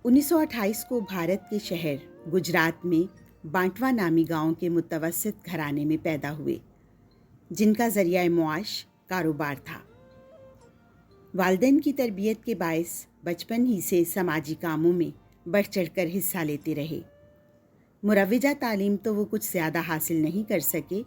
1928 को भारत के शहर गुजरात में बांटवा नामी गांव के मुतवस्सित घराने में पैदा हुए, जिनका ज़रिया मुआश कारोबार था। वालिदैन की तरबियत के बायस बचपन ही से समाजी कामों में बढ़ चढ़कर हिस्सा लेते रहे। मुरव्विजा तालीम तो वो कुछ ज़्यादा हासिल नहीं कर सके,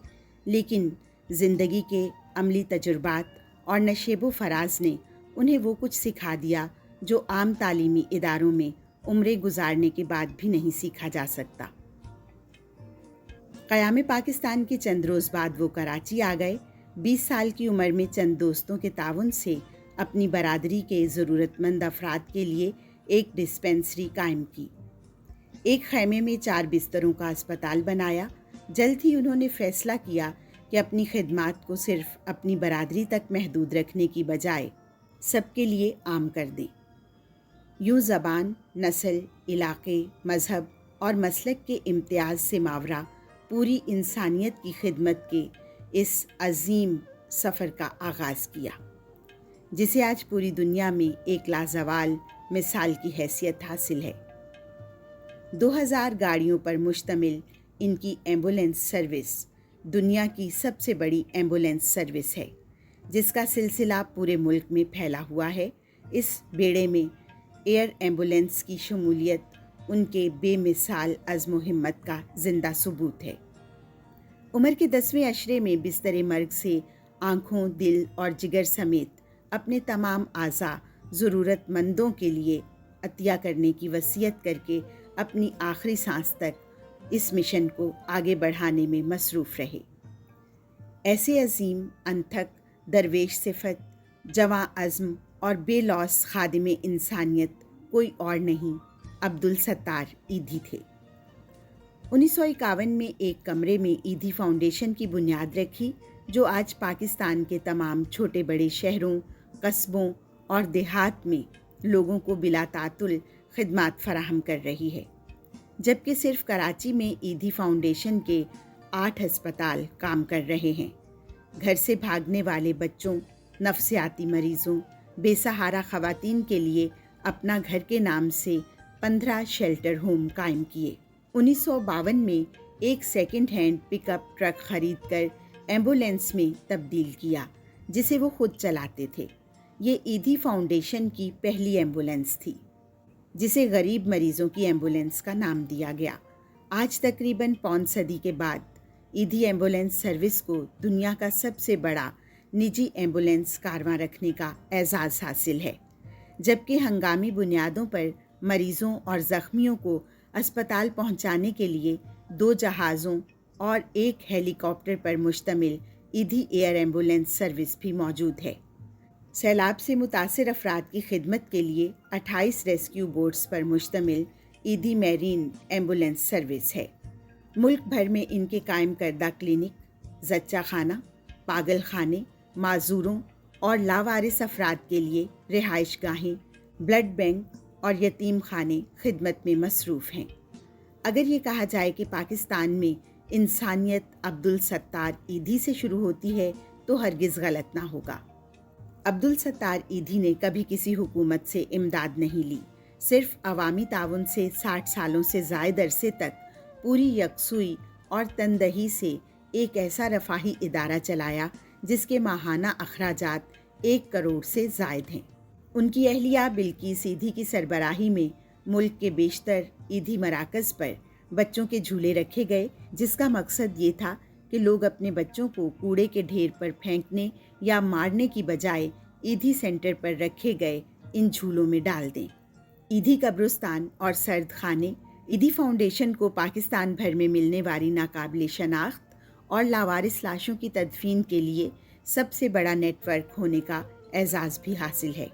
लेकिन ज़िंदगी के अमली तजुर्बात और नशेबो फराज ने उन्हें वो कुछ सिखा दिया जो आम तालीमी इदारों में उम्रें गुजारने के बाद भी नहीं सीखा जा सकता। क़याम पाकिस्तान के चंद रोज़ बाद वो कराची आ गए। 20 साल की उम्र में चंद दोस्तों के ताउन से अपनी बरादरी के ज़रूरतमंद अफराद के लिए एक डिस्पेंसरी कायम की। एक खैमे में 4 बिस्तरों का अस्पताल बनाया। जल्द ही उन्होंने फ़ैसला किया कि अपनी खिदमात को सिर्फ अपनी बरादरी तक महदूद रखने की बजाय सबके लिए आम कर दें। यूँ ज़बान, नस्ल, इलाक़े, मज़हब और मसलक के इम्तियाज़ से मावरा पूरी इंसानियत की खिदमत के इस अज़ीम सफ़र का आगाज़ किया, जिसे आज पूरी दुनिया में एक लाजवाल मिसाल की हैसियत हासिल है। 2000 गाड़ियों पर मुश्तमिल इनकी एम्बुलेंस सर्विस दुनिया की सबसे बड़ी एम्बुलेंस सर्विस है, जिसका सिलसिला पूरे मुल्क में फैला हुआ है। इस बेड़े में एयर एम्बुलेंस की शमूलियत उनके बेमिसाल अज़्म व हिम्मत का ज़िंदा सबूत है। उम्र के 10वें अशरे में बिस्तरे मर्ग से आँखों, दिल और जिगर समेत अपने तमाम आज़ा ज़रूरतमंदों के लिए अतिया करने की वसीयत करके अपनी आखिरी सांस तक इस मिशन को आगे बढ़ाने में मसरूफ़ रहे। ऐसे अजीम, अनथक, दरवेश सिफत, जवां अज़्म और बेलौस खादिम इंसानियत कोई और नहीं, अब्दुल सत्तार ईधी थे। 1951 में एक कमरे में ईधी फाउंडेशन की बुनियाद रखी, जो आज पाकिस्तान के तमाम छोटे बड़े शहरों, कस्बों और देहात में लोगों को बिला तातुल खिदमात फराहम कर रही है। जबकि सिर्फ कराची में ईधी फाउंडेशन के 8 अस्पताल काम कर रहे हैं। घर से भागने वाले बच्चों, नफ्सियाती मरीज़ों, बेसहारा ख़वातीन के लिए अपना घर के नाम से 15 शेल्टर होम कायम किए। 1952 में एक सेकंड हैंड पिकअप ट्रक खरीद कर एम्बुलेंस में तब्दील किया, जिसे वो खुद चलाते थे। ये ईधी फाउंडेशन की पहली एम्बुलेंस थी, जिसे गरीब मरीज़ों की एम्बुलेंस का नाम दिया गया। आज तकरीबन पौन सदी के बाद ईधी एम्बुलेंस सर्विस को दुनिया का सबसे बड़ा निजी एम्बुलेंस कारवां रखने का एजाज़ हासिल है, जबकि हंगामी बुनियादों पर मरीज़ों और ज़ख्मियों को अस्पताल पहुंचाने के लिए 2 जहाज़ों और 1 हेलीकॉप्टर पर मुश्तमिल ईधी एयर एम्बुलेंस सर्विस भी मौजूद है। सैलाब से मुतासिर अफराद की खिदमत के लिए 28 रेस्क्यू बोट्स पर मुश्तमिल ईधी मैरीन एम्बुलेंस सर्विस है। मुल्क भर में इनके कायम करदा क्लिनिक, ज़च्चा खाना, पागल खाने, माजूरों और लावारिस अफराद के लिए रिहाइश गाहें, ब्लड बैंक और यतीम खाने खिदमत में मसरूफ़ हैं। अगर ये कहा जाए कि पाकिस्तान में इंसानियत अब्दुल सत्तार ईधी से शुरू होती है, तो हरगिज़ गलत ना होगा। अब्दुल सत्तार ईधी ने कभी किसी हुकूमत से इमदाद नहीं ली। सिर्फ अवामी ताउन से 60 सालों से ज़ायद अरसे तक पूरी यकसुई और तनदही से एक ऐसा रफ़ाही इदारा चलाया जिसके माहाना अखराजात 1 करोड़ से ज़ायद हैं। उनकी अहलिया बिल्किस ईधी की सरबराही में मुल्क के बेशतर ईधी मराकज़ पर बच्चों के झूले रखे गए, जिसका मकसद ये था कि लोग अपने बच्चों को कूड़े के ढेर पर फेंकने या मारने की बजाय ईधी सेंटर पर रखे गए इन झूलों में डाल दें। ईधी कब्रिस्तान और सर्द खाने ईधी फाउंडेशन को पाकिस्तान भर में मिलने वाली नाकाबिले शनाख्त और लावारिस लाशों की तदफीन के लिए सबसे बड़ा नेटवर्क होने का एजाज़ भी हासिल है।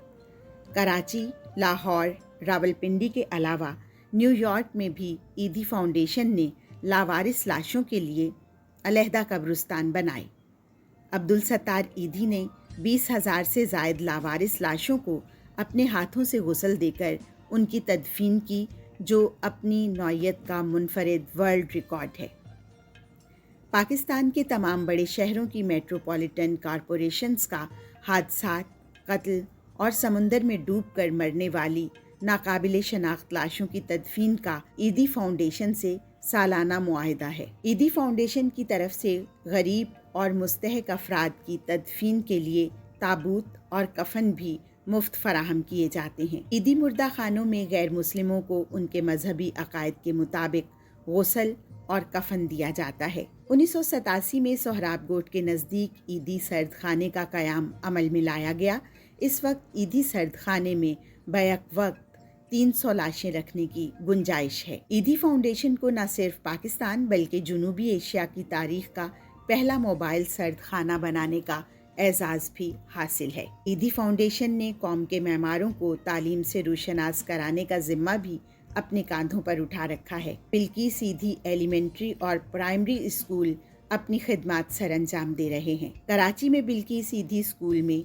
कराची, लाहौर, रावलपिंडी के अलावा न्यूयॉर्क में भी ईधी फाउंडेशन ने लावारिस लाशों के लिए अलहदा कब्रिस्तान बनाए। अब्दुल सत्तार ईधी ने 20,000 से ज़ायद लावारिस लाशों को अपने हाथों से गुस्ल देकर उनकी तदफीन की, जो अपनी नौइयत का मुनफरिद वर्ल्ड रिकॉर्ड है। पाकिस्तान के तमाम बड़े शहरों की मेट्रोपॉलिटन कॉरपोरेशंस का हादसात, कत्ल और समुंदर में डूब कर मरने वाली ناقابل شناخت لاشوں کی تدفین کا ایدی فاؤنڈیشن سے سالانہ معاہدہ ہے۔ ایدی فاؤنڈیشن کی طرف سے غریب اور مستحق افراد کی تدفین کے لیے تابوت اور کفن بھی مفت فراہم کیے جاتے ہیں۔ ایدی مردہ خانوں میں غیر مسلموں کو ان کے مذہبی عقائد کے مطابق غسل اور کفن دیا جاتا ہے۔ 1987 میں سہراب گوٹ کے نزدیک ایدی سرد خانے کا قیام عمل میں لایا گیا۔ اس وقت ایدی سرد خانے میں بیک وقت 300 لاشیں رکھنے کی گنجائش ہے۔ ایدی فاؤنڈیشن کو نہ صرف پاکستان بلکہ جنوبی ایشیا کی تاریخ کا پہلا موبائل سرد خانہ بنانے کا اعزاز بھی حاصل ہے۔ ایدی فاؤنڈیشن نے قوم کے معماروں کو تعلیم سے روشناس کرانے کا ذمہ بھی اپنے کاندھوں پر اٹھا رکھا ہے۔ بلقیس ایدھی ایلیمنٹری اور پرائمری اسکول اپنی خدمات سر انجام دے رہے ہیں۔ کراچی میں بلقیس ایدھی اسکول میں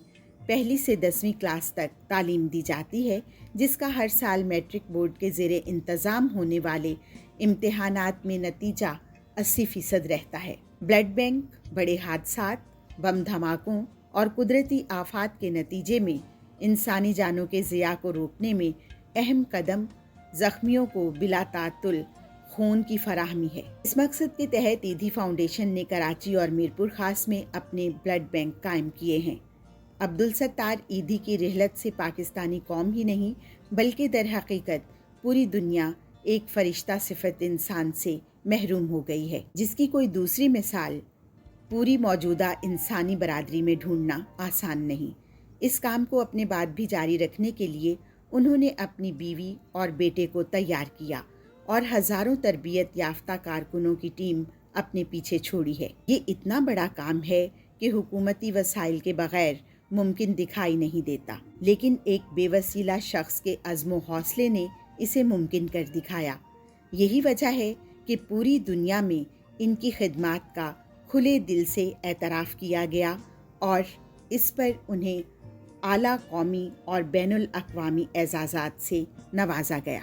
1 سے 10ویں کلاس تک تعلیم دی جاتی ہے، جس کا ہر سال میٹرک بورڈ کے زیر انتظام ہونے والے امتحانات میں نتیجہ 80% رہتا ہے۔ بلڈ بینک، بڑے حادثات، بم دھماکوں اور قدرتی آفات کے نتیجے میں انسانی جانوں کے ضیاع کو روکنے میں اہم قدم زخمیوں کو بلا تعطل خون کی فراہمی ہے۔ اس مقصد کے تحت ایدھی فاؤنڈیشن نے کراچی اور میرپور خاص میں اپنے بلڈ بینک قائم کیے ہیں۔ عبدالستار ایدھی کی رحلت سے پاکستانی قوم ہی نہیں بلکہ در حقیقت پوری دنیا ایک فرشتہ صفت انسان سے محروم ہو گئی ہے، جس کی کوئی دوسری مثال پوری موجودہ انسانی برادری میں ڈھونڈنا آسان نہیں۔ اس کام کو اپنے بعد بھی جاری رکھنے کے لیے انہوں نے اپنی بیوی اور بیٹے کو تیار کیا اور ہزاروں تربیت یافتہ کارکنوں کی ٹیم اپنے پیچھے چھوڑی ہے۔ یہ اتنا بڑا کام ہے کہ حکومتی وسائل کے بغیر ممکن دکھائی نہیں دیتا، لیکن ایک بے وسیلہ شخص کے عزم و حوصلے نے اسے ممکن کر دکھایا۔ یہی وجہ ہے کہ پوری دنیا میں ان کی خدمات کا کھلے دل سے اعتراف کیا گیا اور اس پر انہیں اعلیٰ قومی اور بین الاقوامی اعزازات سے نوازا گیا۔